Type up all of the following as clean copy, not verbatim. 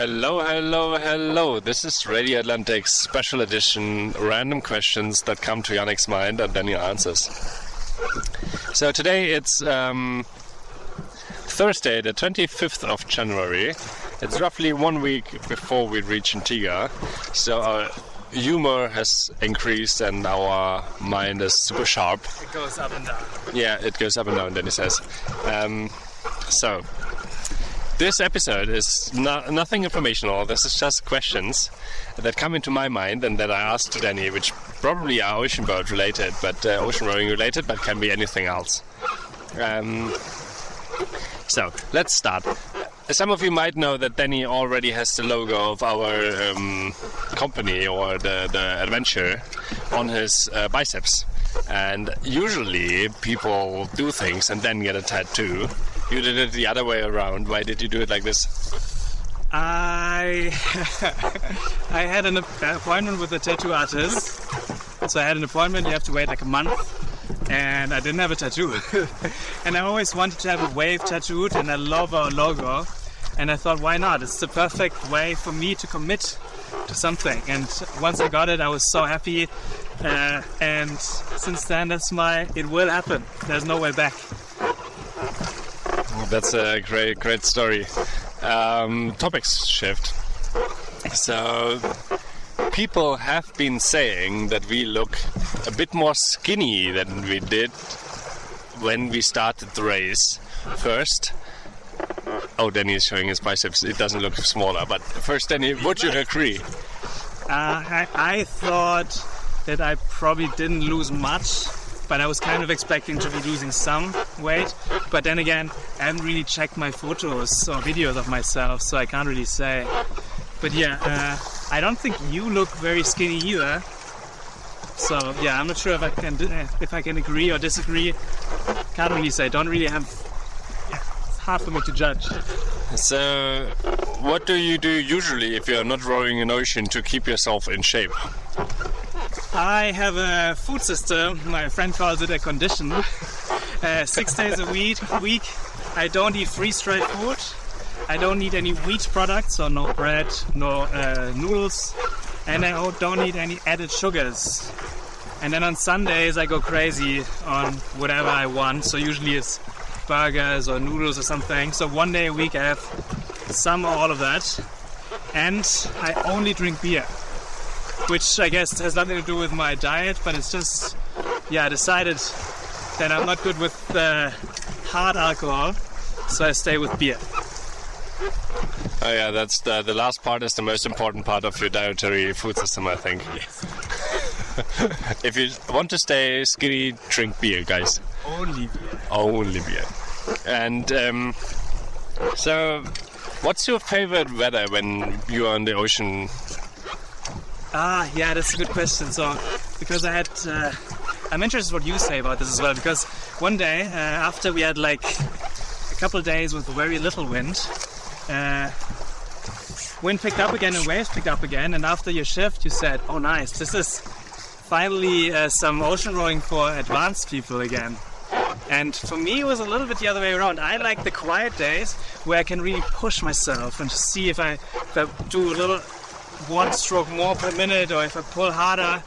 Hello, hello, hello. This is Radio Atlantic's special edition, random questions that come to Janik's mind and then he answers. So today it's Thursday, the 25th of January. It's roughly 1 week before we reach Antigua. So our humor has increased and our mind is super sharp. It goes up and down. Yeah, it goes up and down, then he says. So this episode is nothing informational. This is just questions that come into my mind and that I asked to Danny, which probably are ocean boat related, but ocean rowing related, but can be anything else. So let's start. Some of you might know that Danny already has the logo of our company or the adventure on his biceps. And usually people do things and then get a tattoo. You did it the other way around. Why did you do it like this? I had an appointment with a tattoo artist. So I had an appointment, you have to wait like a month. And I didn't have a tattoo. And I always wanted to have a wave tattooed, and I love our logo. And I thought, why not? It's the perfect way for me to commit to something. And once I got it, I was so happy. And since then, it will happen. There's no way back. That's a great story. Topics shift. So people have been saying that we look a bit more skinny than we did when we started the race. First, Danny is showing his biceps. It doesn't look smaller. But first, Danny, would you agree? I thought that I probably didn't lose much, but I was kind of expecting to be losing some weight. But then again, I haven't really checked my photos or videos of myself, so I can't really say. But yeah, I don't think you look very skinny either. So yeah, I'm not sure if I can agree or disagree. Can't really say. Don't really have. It's hard for me to judge. So, what do you do usually if you're not rowing an ocean to keep yourself in shape? I have a food system. My friend calls it a condition. 6 days a week. I don't eat freeze-dried food. I don't eat any wheat products, so no bread, no noodles, and I don't eat any added sugars. And then on Sundays I go crazy on whatever I want. So usually it's burgers or noodles or something. So 1 day a week I have some or all of that, and I only drink beer. Which I guess has nothing to do with my diet, but it's just, I decided that I'm not good with hard alcohol, so I stay with beer. Oh yeah, that's the last part is the most important part of your dietary food system, I think. Yes. If you want to stay skinny, drink beer, guys. Only beer. Only beer. And so, what's your favorite weather when you're on the ocean? Yeah, that's a good question. So, because I'm interested what you say about this as well. Because one day, after we had like a couple of days with very little wind, wind picked up again and waves picked up again. And after your shift, you said, "Oh, nice! This is finally some ocean rowing for advanced people again." And for me, it was a little bit the other way around. I like the quiet days where I can really push myself and just see if I do a little. 1 stroke more per minute, or if I pull harder,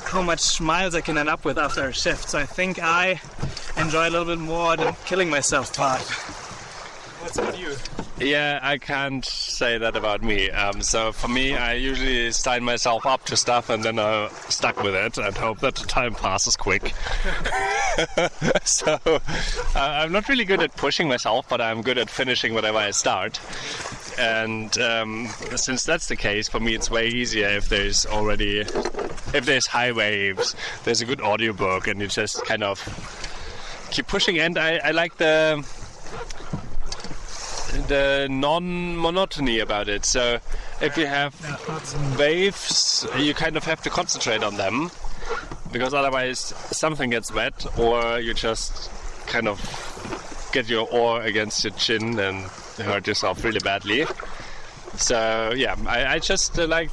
how much miles I can end up with after a shift. So I think I enjoy a little bit more the killing myself part. What's about you? Yeah, I can't say that about me. So for me, I usually sign myself up to stuff and then I'm stuck with it and hope that the time passes quick. So I'm not really good at pushing myself, but I'm good at finishing whatever I start. And since that's the case, for me it's way easier if there's high waves, there's a good audiobook, and you just kind of keep pushing. And I like the non-monotony about it. So if you have waves, you kind of have to concentrate on them, because otherwise something gets wet, or you just kind of get your oar against your chin and hurt yourself really badly. So yeah, I just like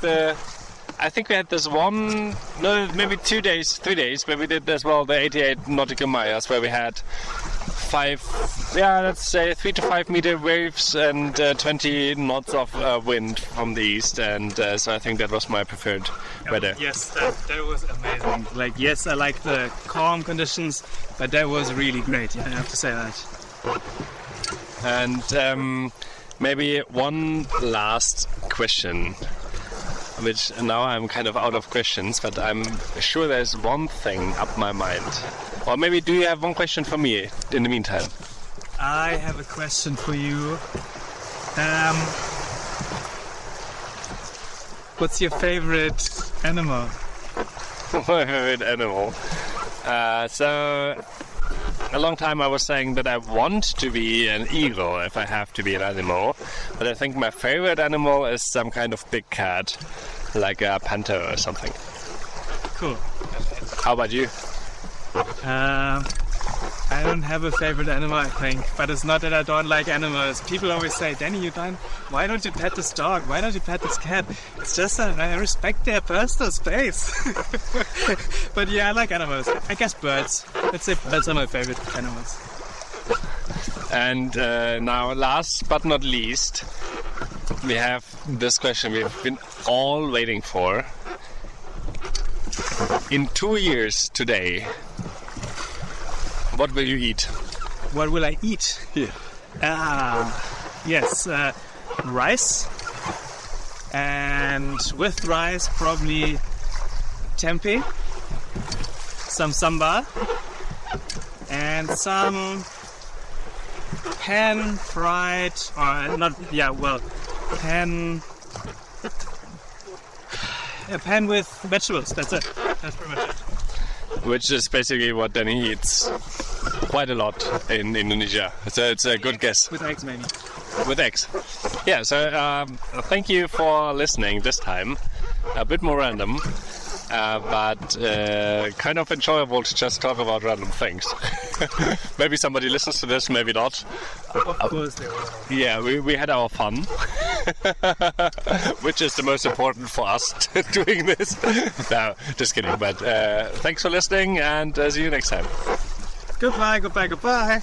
I think we had this one, no, maybe 2 days, 3 days, where we did as well the 88 nautical miles, where we had 3 to 5 meter waves and 20 knots of wind from the east, and so I think that was my preferred weather. Yes, that was amazing. Like, yes, I like the calm conditions, but that was really great. Yeah, I have to say that. And maybe one last question, which now I'm kind of out of questions, but I'm sure there's one thing up my mind. Or maybe do you have one question for me in the meantime? I have a question for you. What's your favorite animal? My favorite animal? So a long time I was saying that I want to be an eagle if I have to be an animal, but I think my favorite animal is some kind of big cat, like a panther or something. Cool. How about you? I don't have a favorite animal, I think, but it's not that I don't like animals. People always say, Danny, why don't you pet this dog? Why don't you pet this cat? It's just that I respect their personal space. But yeah, I like animals. I guess birds. Let's say birds are my favorite animals. And now, last but not least, we have this question we've been all waiting for. In 2 years today, what will you eat? What will I eat? Yeah. Yes, rice. And with rice, probably tempeh, some sambar, and some pan-fried, or not, yeah, well, pan with vegetables, that's it. That's pretty much it. Which is basically what Danny eats quite a lot in Indonesia. So it's a good guess. With eggs, maybe. With eggs. Yeah, so thank you for listening this time. A bit more random, but kind of enjoyable to just talk about random things. Maybe somebody listens to this, maybe not. Of course they will. Yeah, we had our fun, which is the most important for us doing this. No, just kidding. But thanks for listening, and see you next time. Goodbye, goodbye, goodbye.